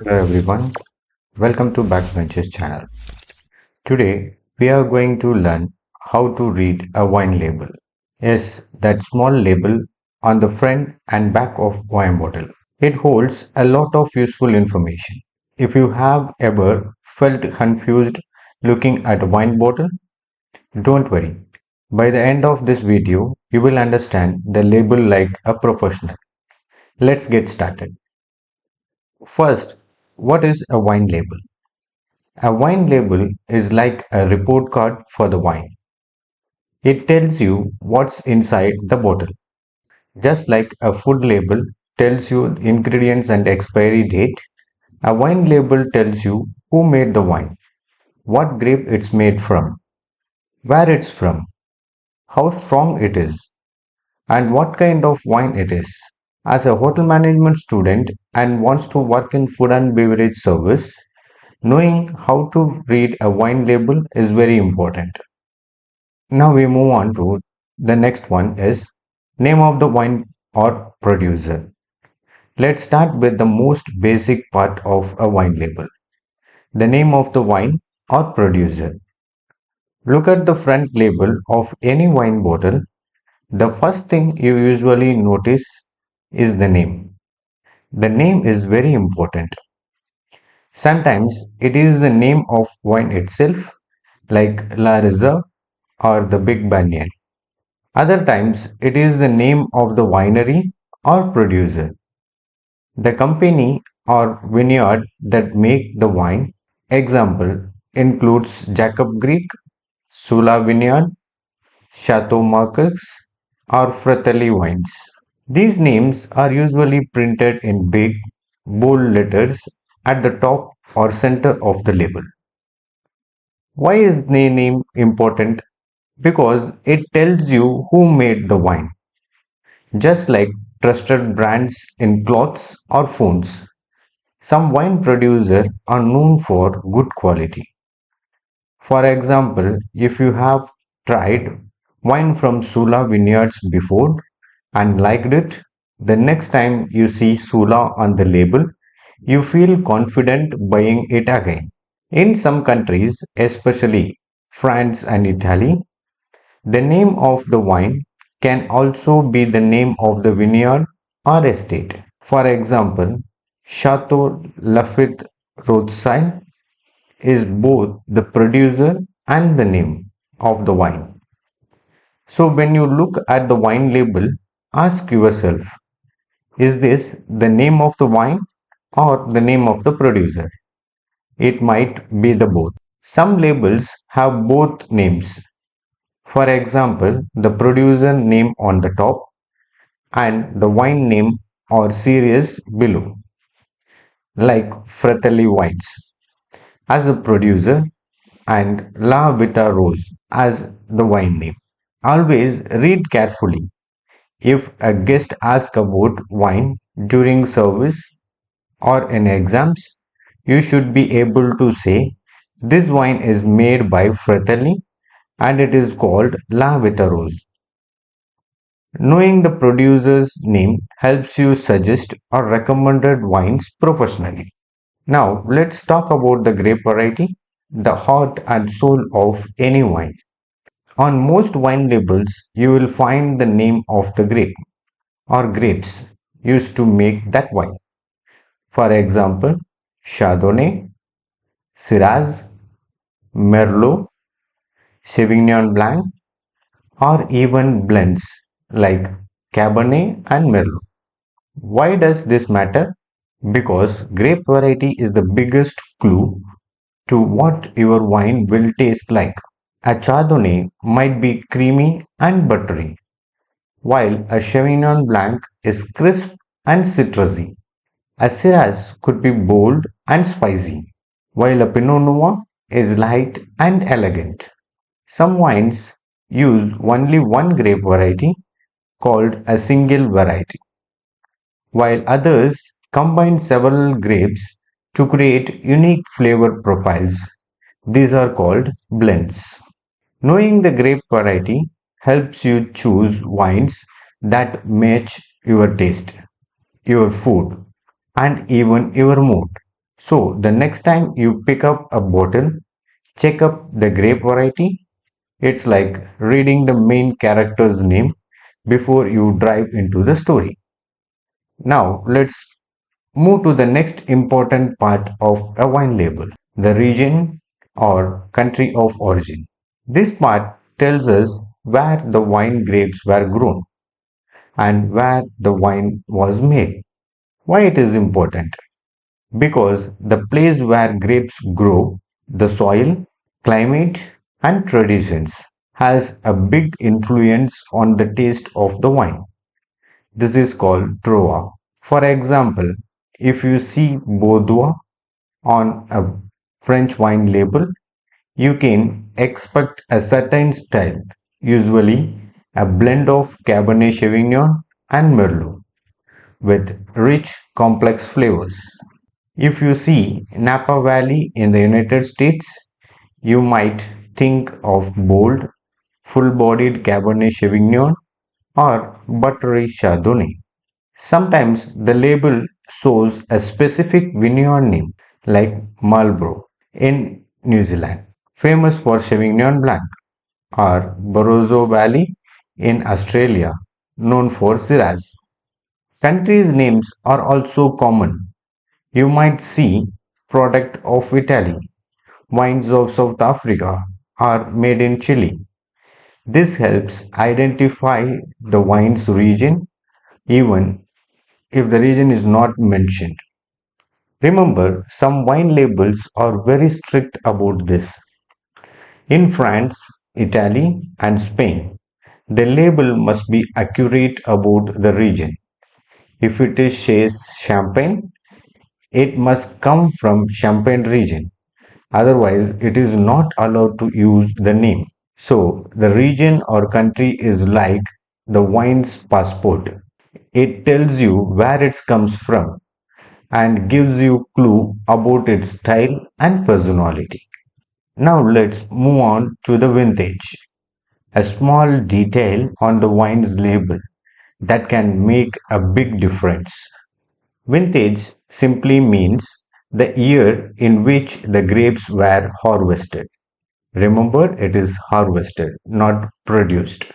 Hello everyone, welcome to Backbenches channel. Today we are going to learn how to read a wine label. Yes, that small label on the front and back of wine bottle. It holds a lot of useful information. If you have ever felt confused looking at a wine bottle, don't worry. By the end of this video, you will understand the label like a professional. Let's get started. First, what is a wine label? A wine label is like a report card for the wine. It tells you what's inside the bottle. Just like a food label tells you ingredients and expiry date, a wine label tells you who made the wine, what grape it's made from, where it's from, how strong it is, and what kind of wine it is. As a hotel management student and wants to work in food and beverage service, knowing how to read a wine label is very important. Now we move on to the next one is name of the wine or producer. Let's start with the most basic part of a wine label, the name of the wine or producer. Look at the front label of any wine bottle. The first thing you usually notice is the name. The name is very important. Sometimes it is the name of wine itself, like La Reserve or the Big Banyan. Other times it is the name of the winery or producer, the company or vineyard that make the wine. Example includes Jacob Creek, Sula Vineyard, Chateau Marcus, or Fratelli wines. These names are usually printed in big, bold letters at the top or center of the label. Why is the name important? Because it tells you who made the wine. Just like trusted brands in clothes or phones, some wine producers are known for good quality. For example, if you have tried wine from Sula vineyards before and liked it, the next time you see Sula on the label, you feel confident buying it again. In some countries, especially France and Italy, the name of the wine can also be the name of the vineyard or estate. For example, Chateau Lafite Rothschild is both the producer and the name of the wine. So when you look at the wine label, ask yourself, is this the name of the wine or the name of the producer? It might be the both. Some labels have both names. For example, the producer name on the top and the wine name or series below, like Fratelli Wines as the producer and La Vita Rose as the wine name. Always read carefully. If a guest asks about wine during service or in exams, you should be able to say, this wine is made by Fratelli and it is called La Vita Rose. Knowing the producer's name helps you suggest or recommended wines professionally. Now, let's talk about the grape variety, the heart and soul of any wine. On most wine labels, you will find the name of the grape or grapes used to make that wine. For example, Chardonnay, Shiraz, Merlot, Sauvignon Blanc, or even blends like Cabernet and Merlot. Why does this matter? Because grape variety is the biggest clue to what your wine will taste like. A Chardonnay might be creamy and buttery, while a Sauvignon Blanc is crisp and citrusy. A Shiraz could be bold and spicy, while a Pinot Noir is light and elegant. Some wines use only one grape variety called a single variety, while others combine several grapes to create unique flavor profiles. These are called blends. Knowing the grape variety helps you choose wines that match your taste, your food, and even your mood. So the next time you pick up a bottle, check up the grape variety. It's like reading the main character's name before you dive into the story. Now let's move to the next important part of a wine label, the region or country of origin. This part tells us where the wine grapes were grown and where the wine was made. Why it is important? Because the place where grapes grow, the soil, climate, and traditions has a big influence on the taste of the wine. This is called terroir. For example, if you see Bordeaux on a French wine label, you can expect a certain style, usually a blend of Cabernet Sauvignon and Merlot, with rich, complex flavors. If you see Napa Valley in the United States, you might think of bold, full bodied Cabernet Sauvignon or buttery Chardonnay. Sometimes the label shows a specific vineyard name, like Marlborough in New Zealand, famous for Sauvignon Blanc, or Barossa Valley in Australia, known for Shiraz. Countries' names are also common. You might see product of Italy, wines of South Africa are made in Chile. This helps identify the wine's region even if the region is not mentioned. Remember, some wine labels are very strict about this. In France, Italy, and Spain, the label must be accurate about the region. If it is says Champagne, it must come from Champagne region. Otherwise, it is not allowed to use the name. So, the region or country is like the wine's passport. It tells you where it comes from and gives you clue about its style and personality. Now let's move on to the vintage, a small detail on the wine's label that can make a big difference. Vintage simply means the year in which the grapes were harvested. Remember, it is harvested, not produced.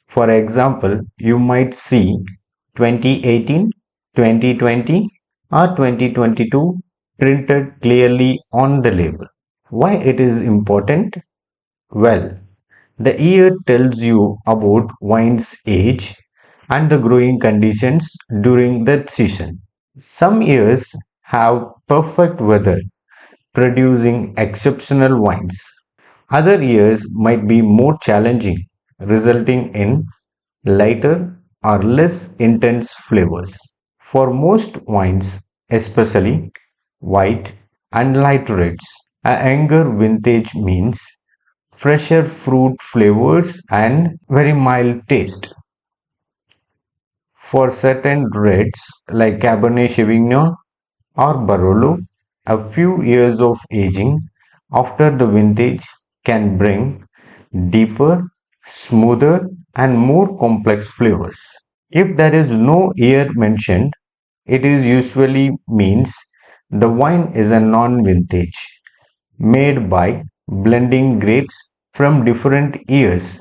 For example, you might see 2018, 2020, or 2022 printed clearly on the label. Why it is important? Well, the year tells you about wine's age and the growing conditions during that season. Some years have perfect weather, producing exceptional wines. Other years might be more challenging, resulting in lighter or less intense flavors. For most wines, especially white and light reds, a younger vintage means fresher fruit flavors and very mild taste. For certain reds like Cabernet Sauvignon or Barolo, a few years of aging after the vintage can bring deeper, smoother, and more complex flavors. If there is no year mentioned, it is usually means the wine is a non-vintage, made by blending grapes from different years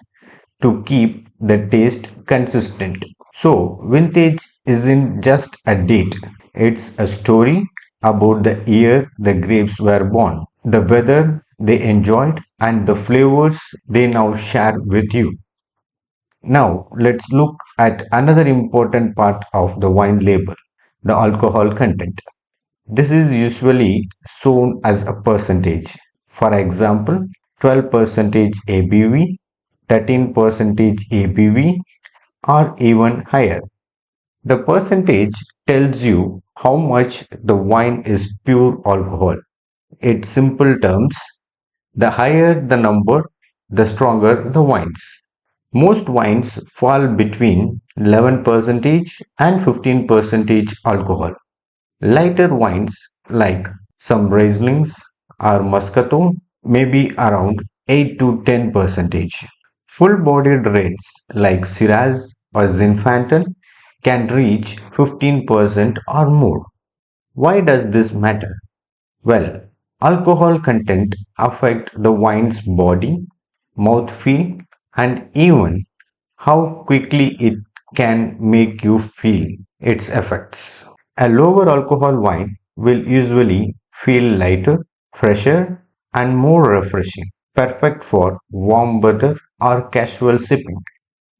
to keep the taste consistent. So, vintage isn't just a date, it's a story about the year the grapes were born, the weather they enjoyed, and the flavors they now share with you. Now, let's look at another important part of the wine label, the alcohol content. This is usually shown as a percentage. For example, 12% ABV, 13% ABV, or even higher. The percentage tells you how much the wine is pure alcohol. In simple terms, the higher the number, the stronger the wines. Most wines fall between 11% and 15% alcohol. Lighter wines like some Rieslings or Muscato may be around 8 to 10%. Full-bodied reds like Shiraz or Zinfandel can reach 15% or more. Why does this matter? Well, alcohol content affect the wine's body, mouthfeel, and even how quickly it can make you feel its effects. A lower alcohol wine will usually feel lighter, fresher, and more refreshing, perfect for warm weather or casual sipping.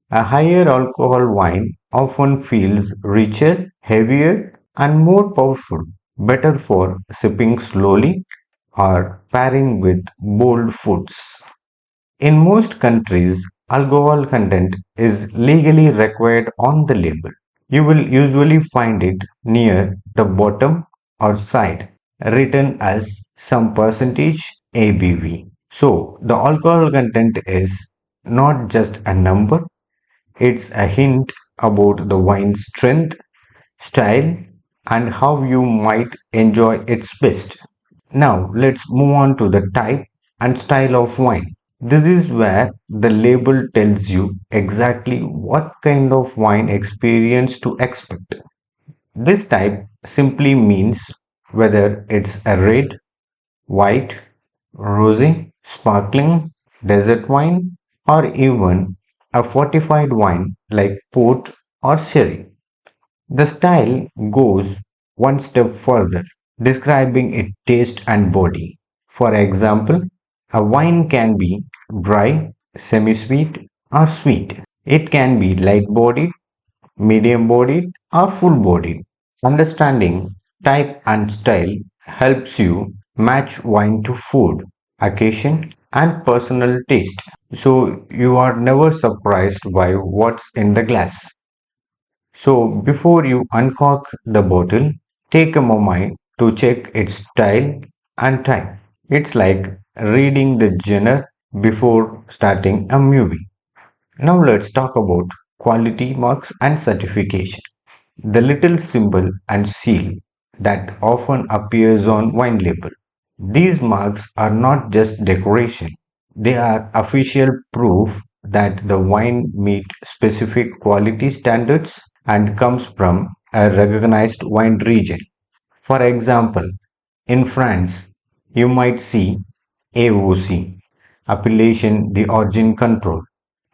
A higher alcohol wine often feels richer, heavier, and more powerful, better for sipping slowly or pairing with bold foods. In most countries, alcohol content is legally required on the label. You will usually find it near the bottom or side, written as some percentage ABV. So, the alcohol content is not just a number, it's a hint about the wine's strength, style, and how you might enjoy its best. Now, let's move on to the type and style of wine. This is where the label tells you exactly what kind of wine experience to expect. This type simply means whether it's a red, white, rosé, sparkling, desert wine, or even a fortified wine like port or sherry. The style goes one step further, describing its taste and body. For example, a wine can be dry, semi-sweet, or sweet. It can be light-bodied, medium-bodied, or full-bodied. Understanding type and style helps you match wine to food, occasion, and personal taste. So you are never surprised by what's in the glass. So before you uncork the bottle, take a moment to check its style and time. It's like reading the genre before starting a movie. Now let's talk about quality marks and certification. The little symbol and seal that often appears on wine label. These marks are not just decoration. They are official proof that the wine meets specific quality standards and comes from a recognized wine region. For example, in France, you might see AOC, Appellation d'Origine Control.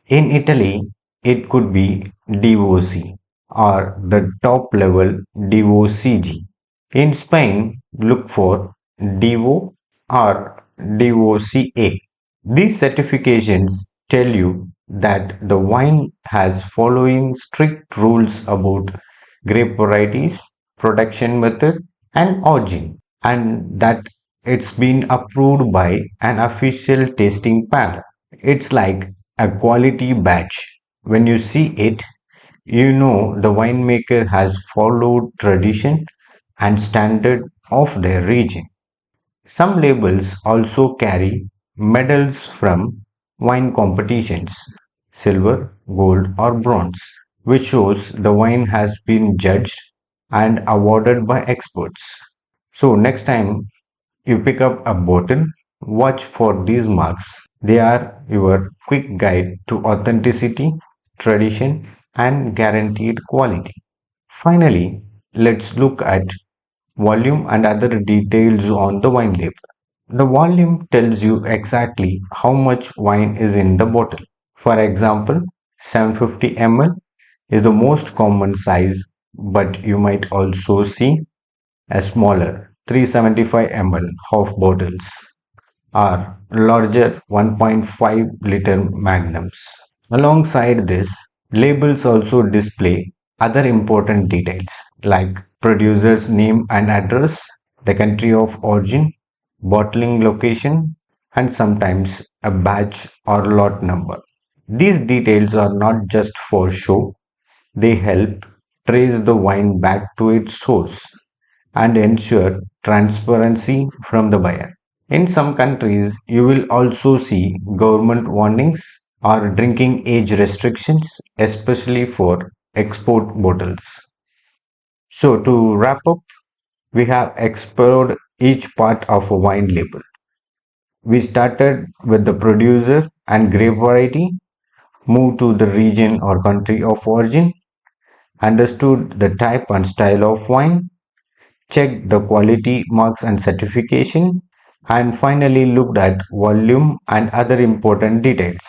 In Italy, it could be DOC or the top level DOCG. In Spain, look for DO or DOCA. These certifications tell you that the wine has following strict rules about grape varieties, production method, and origin, and that it's been approved by an official tasting panel. It's like a quality badge. When you see it, you know the winemaker has followed tradition and standard of their region. Some labels also carry medals from wine competitions, silver, gold, or bronze, which shows the wine has been judged and awarded by experts. So, next time you pick up a bottle, watch for these marks. They are your quick guide to authenticity, tradition, and guaranteed quality. Finally, let's look at volume and other details on the wine label. The volume tells you exactly how much wine is in the bottle. For example, 750 ml is the most common size, but you might also see a smaller 375 ml half bottles or larger 1.5 liter magnums. Alongside this, labels also display other important details like producer's name and address, the country of origin, bottling location, and sometimes a batch or lot number. These details are not just for show, they help trace the wine back to its source and ensure transparency from the buyer. In some countries, you will also see government warnings or drinking age restrictions, especially for export bottles. So, to wrap up, we have explored each part of a wine label. We started with the producer and grape variety, moved to the region or country of origin, understood the type and style of wine, checked the quality marks and certification, and finally looked at volume and other important details.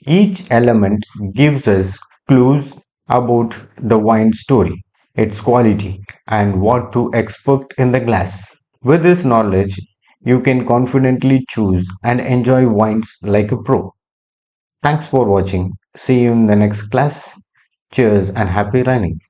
Each element gives us clues about the wine story, its quality, and what to expect in the glass. With this knowledge, you can confidently choose and enjoy wines like a pro. Thanks for watching. See you in the next class. Cheers and happy learning.